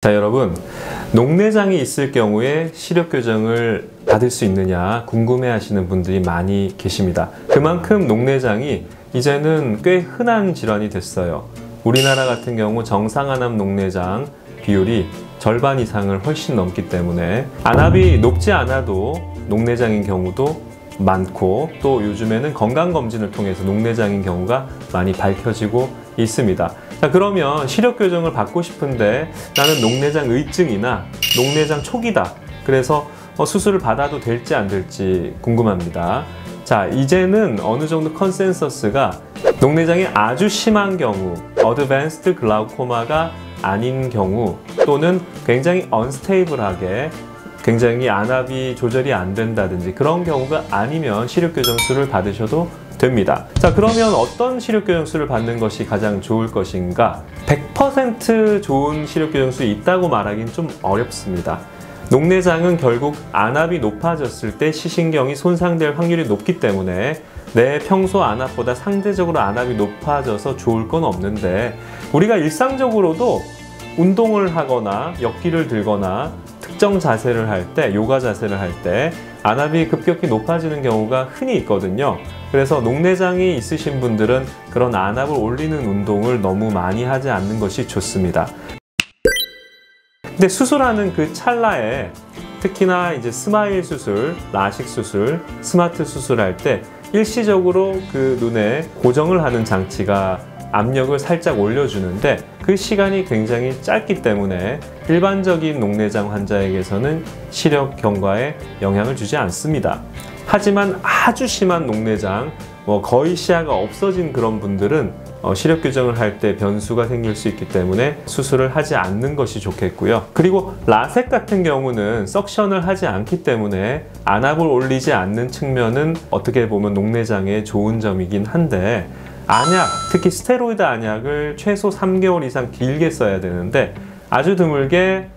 자, 여러분, 녹내장이 있을 경우에 시력 교정을 받을 수 있느냐 궁금해 하시는 분들이 많이 계십니다. 그만큼 녹내장이 이제는 꽤 흔한 질환이 됐어요. 우리나라 같은 경우 정상안압 녹내장 비율이 절반 이상을 훨씬 넘기 때문에 안압이 높지 않아도 녹내장인 경우도 많고, 또 요즘에는 건강검진을 통해서 녹내장인 경우가 많이 밝혀지고 있습니다. 자, 그러면 시력 교정을 받고 싶은데 나는 녹내장 의증이나 녹내장 초기다, 그래서 수술을 받아도 될지 안 될지 궁금합니다. 자, 이제는 어느 정도 컨센서스가 녹내장이 아주 심한 경우, 어드밴스드 글라우코마가 아닌 경우, 또는 굉장히 언스테이블하게 굉장히 안압이 조절이 안 된다든지 그런 경우가 아니면 시력 교정술을 받으셔도 됩니다. 자, 그러면 어떤 시력 교정술을 받는 것이 가장 좋을 것인가? 100% 좋은 시력 교정술이 있다고 말하기는 좀 어렵습니다. 녹내장은 결국 안압이 높아졌을 때 시신경이 손상될 확률이 높기 때문에 내 평소 안압보다 상대적으로 안압이 높아져서 좋을 건 없는데, 우리가 일상적으로도 운동을 하거나 역기를 들거나 특정 자세를 할 때, 요가 자세를 할 때 안압이 급격히 높아지는 경우가 흔히 있거든요. 그래서 녹내장이 있으신 분들은 그런 안압을 올리는 운동을 너무 많이 하지 않는 것이 좋습니다. 근데 수술하는 그 찰나에, 특히나 이제 스마일 수술, 라식 수술, 스마트 수술할 때 일시적으로 그 눈에 고정을 하는 장치가 압력을 살짝 올려주는데 그 시간이 굉장히 짧기 때문에 일반적인 녹내장 환자에게서는 시력 경과에 영향을 주지 않습니다. 하지만 아주 심한 녹내장, 거의 시야가 없어진 그런 분들은 시력 교정을 할 때 변수가 생길 수 있기 때문에 수술을 하지 않는 것이 좋겠고요. 그리고 라섹 같은 경우는 석션을 하지 않기 때문에 안압을 올리지 않는 측면은 어떻게 보면 녹내장의 좋은 점이긴 한데, 안약, 특히 스테로이드 안약을 최소 3개월 이상 길게 써야 되는데 아주 드물게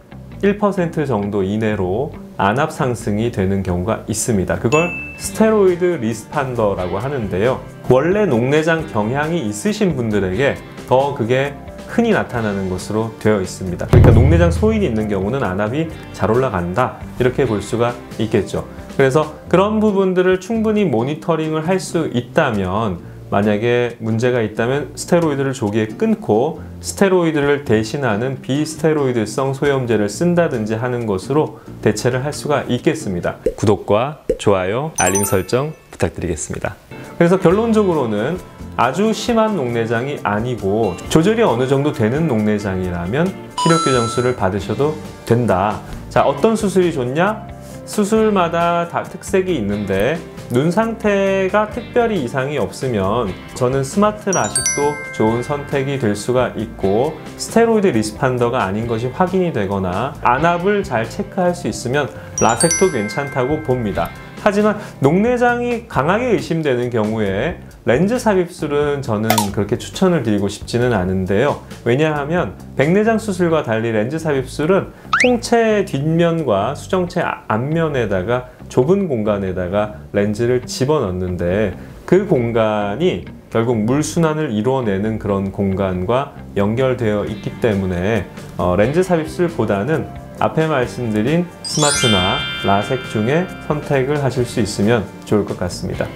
1% 정도 이내로 안압 상승이 되는 경우가 있습니다. 그걸 스테로이드 리스판더라고 하는데요. 원래 녹내장 경향이 있으신 분들에게 더 그게 흔히 나타나는 것으로 되어 있습니다. 그러니까 녹내장 소인이 있는 경우는 안압이 잘 올라간다, 이렇게 볼 수가 있겠죠. 그래서 그런 부분들을 충분히 모니터링을 할 수 있다면, 만약에 문제가 있다면 스테로이드를 조기에 끊고 스테로이드를 대신하는 비스테로이드성 소염제를 쓴다든지 하는 것으로 대체를 할 수가 있겠습니다. 구독과 좋아요, 알림 설정 부탁드리겠습니다. 그래서 결론적으로는 아주 심한 녹내장이 아니고 조절이 어느 정도 되는 녹내장이라면 시력 교정술을 받으셔도 된다. 자, 어떤 수술이 좋냐? 수술마다 다 특색이 있는데 눈 상태가 특별히 이상이 없으면 저는 스마트 라식도 좋은 선택이 될 수가 있고, 스테로이드 리스판더가 아닌 것이 확인이 되거나 안압을 잘 체크할 수 있으면 라섹도 괜찮다고 봅니다. 하지만 녹내장이 강하게 의심되는 경우에 렌즈 삽입술은 저는 그렇게 추천을 드리고 싶지는 않은데요. 왜냐하면 백내장 수술과 달리 렌즈 삽입술은 홍채 뒷면과 수정체 앞면에다가 좁은 공간에다가 렌즈를 집어넣는데, 그 공간이 결국 물순환을 이루어내는 그런 공간과 연결되어 있기 때문에 렌즈 삽입술보다는 앞에 말씀드린 스마트나 라섹 중에 선택을 하실 수 있으면 좋을 것 같습니다.